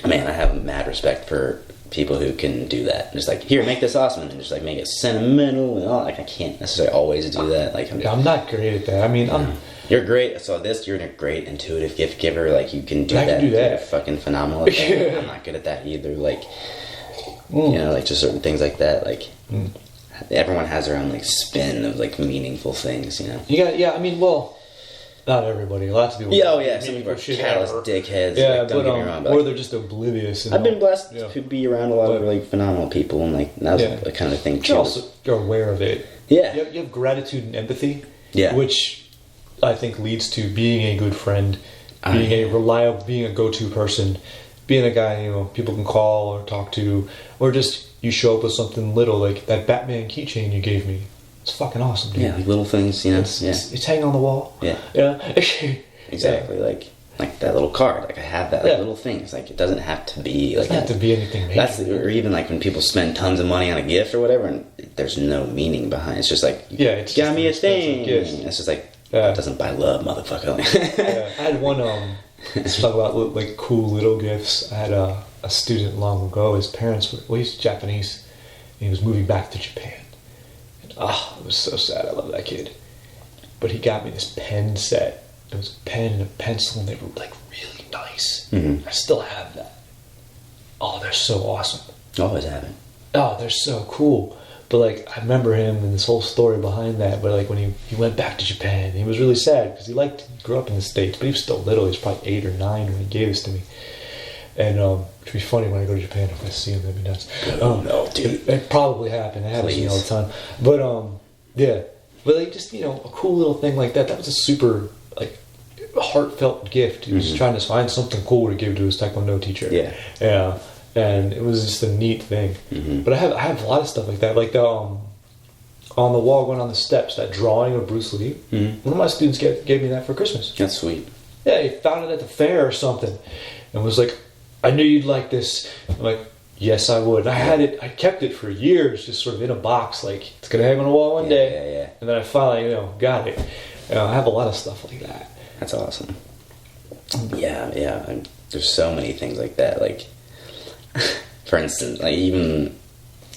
Man, I have mad respect for people who can do that. Just like, here, make this awesome, and then just like make it sentimental and all. Like, I can't necessarily always do that. Like, I'm not great at that. I mean, you're great. So you're a great intuitive gift giver. Like, you can do that. I can do that. You're fucking phenomenal at that. I'm not good at that either. Like, like just certain things like that. Like, everyone has their own like spin of like meaningful things. I mean, not everybody. Lots of people. Yeah, some people are callous dickheads. Yeah, like, don't get me wrong, or they're just oblivious. I've been blessed to be around a lot of like phenomenal people, and like that's the kind of thing too. You're aware of it. Yeah, you have gratitude and empathy. Yeah, which I think leads to being a good friend, being a reliable, being a go-to person, being a guy people can call or talk to, or just you show up with something little like that Batman keychain you gave me. It's fucking awesome, dude. Yeah, like little things, It's hanging on the wall. Yeah. Exactly. Like that little card. Like I have that. Like little things. Like it doesn't have to be like. It doesn't have to be anything major. Or even like when people spend tons of money on a gift or whatever, and there's no meaning behind it. It's just like it's got me a thing. Gift. It's just like it doesn't buy love, motherfucker. I had one. Let's talk about like cool little gifts. I had a student long ago. His parents were he's Japanese, and he was moving back to Japan. It was so sad. I love that kid. But he got me this pen set. It was a pen and a pencil, and they were like really nice. Mm-hmm. I still have that. Oh, they're so awesome. Always have it. Oh, they're so cool. But like, I remember him and this whole story behind that. But like, when he went back to Japan, he was really sad because he grew up in the States, but he was still little. He was probably 8 or 9 when he gave this to me. And it'd be funny when I go to Japan if I see him. That'd be nuts. No, dude. It probably happened. It happens to me all the time. But but like just a cool little thing like that. That was a super like heartfelt gift. He was just trying to find something cool to give to his Taekwondo teacher. Yeah. And it was just a neat thing. Mm-hmm. But I have a lot of stuff like that. Like the on the wall going on the steps, that drawing of Bruce Lee. Mm-hmm. One of my students gave me that for Christmas. That's sweet. Yeah, he found it at the fair or something, and was like, I knew you'd like this. I'm like, yes, I would. I kept it for years, just sort of in a box, like it's gonna hang on the wall one day. Yeah. And then I finally, got it. I have a lot of stuff like that. That's awesome. Yeah. There's so many things like that. Like, for instance, like even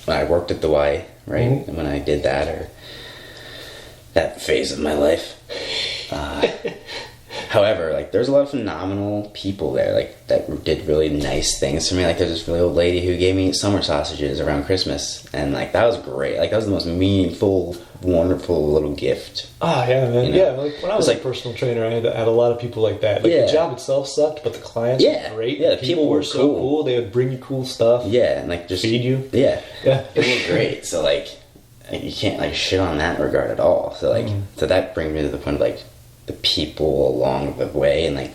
when I worked at the Y, right? Mm-hmm. And when I did that or that phase of my life, However, like, there's a lot of phenomenal people there, like, that did really nice things for me. Like, there's this really old lady who gave me summer sausages around Christmas, and like, that was great. Like, that was the most meaningful, wonderful little gift. Oh yeah, man. You know? Yeah, like when I was like a personal trainer, I had a lot of people like that. Like Yeah. the job itself sucked, but the clients were great. Yeah, The people were so cool. They would bring you cool stuff. Yeah, and like just Feed you. Yeah, Yeah. people were great. So like, you can't like shit on that regard at all. So like, so that brings me to the point of like the people along the way and like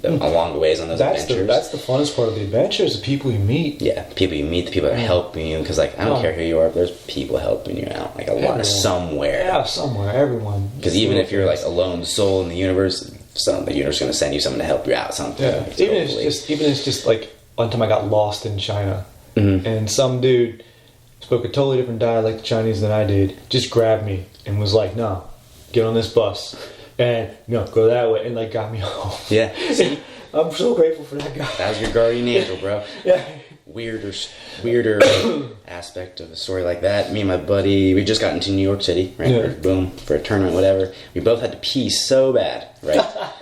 along the ways on those adventures. That's the funnest part of the adventure is the people you meet. Yeah, people you meet, the people that are helping you. Because like, I don't care who you are, but there's people helping you out. Like a lot somewhere. Yeah, somewhere. Everyone. Because even if you're like a lone soul in the universe, the universe is going to send you someone to help you out. Something. Yeah. Like, Even if it's just like one time I got lost in China, and some dude spoke a totally different dialect of Chinese than I did. Just grabbed me and was like, "No, get on this bus." And no, go that way, and like got me home. Yeah, see? I'm so grateful for that guy. That was your guardian angel, bro. Yeah. Weirder aspect of a story like that. Me and my buddy, we just got into New York City, right? Yeah. Boom, for a tournament, whatever. We both had to pee so bad, right?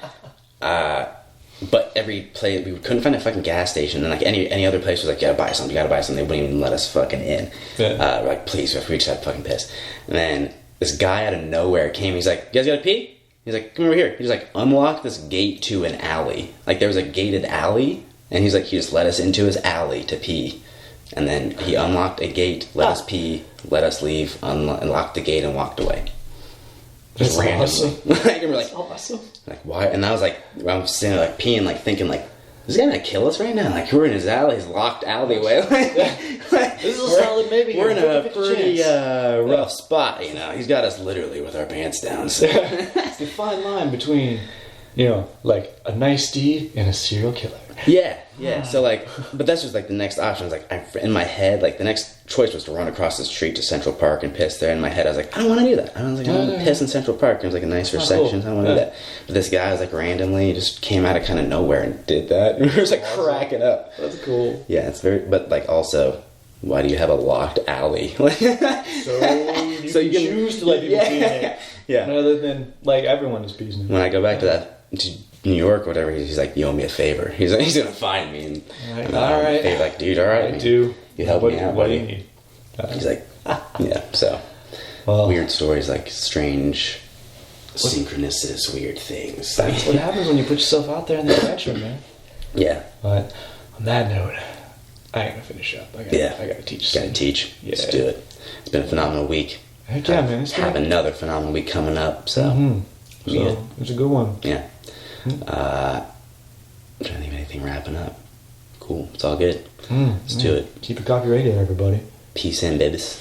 But every place, we couldn't find a fucking gas station, and like any other place was like, you gotta buy something. They wouldn't even let us fucking in. Yeah. We're like, please, we just had fucking piss. And then this guy out of nowhere came. He's like, you guys gotta pee? He's like, come over here. He's like, unlock this gate to an alley. Like, there was a gated alley, and he's like, he just let us into his alley to pee. And then he unlocked a gate, let us pee, let us leave, unlocked the gate, and walked away. Just That's randomly. awesome. Like, and we're like, That's awesome. like, why? And I was like, I'm sitting there, like, peeing, like, thinking, like, is he gonna kill us right now? Like, we're in his alley, his locked alleyway. This is a solid maybe. We're in a 50-50 pretty chance. rough spot, you know. He's got us literally with our pants down. So. It's the fine line between, like a nice deed and a serial killer. Yeah. So like, but that's just like the next option. Was like, in my head, like the next choice was to run across the street to Central Park and piss there. In my head, I was like, I don't want to do that. I was like, I want to piss in Central Park. It was like a nicer section. I don't want to do that. But this guy was like randomly just came out of kind of nowhere and did that. And we were just like cracking up. That's cool. Yeah, it's very. But like also, why do you have a locked alley? So you can choose to let people pee in it. Yeah. Rather than like everyone is peeing in it. When I go back to New York, whatever, he's like, you owe me a favor. He's like, he's gonna find me. And all right. He's like, dude, all right. I do. You help me out, What do buddy. you need? He's like, yeah. So weird stories, like strange synchronicities, weird things. That's what happens when you put yourself out there in the adventure, man. Yeah. But on that note, I ain't gonna finish up. I gotta teach. Gotta teach. Yeah. Let's do it. It's been a phenomenal week. Heck yeah, man. Have another phenomenal week coming up. So, So it's a good one. yeah. I'm trying to think of anything wrapping up. Cool. It's all good. Let's do it. Keep your copy ready, everybody. Peace in, babies.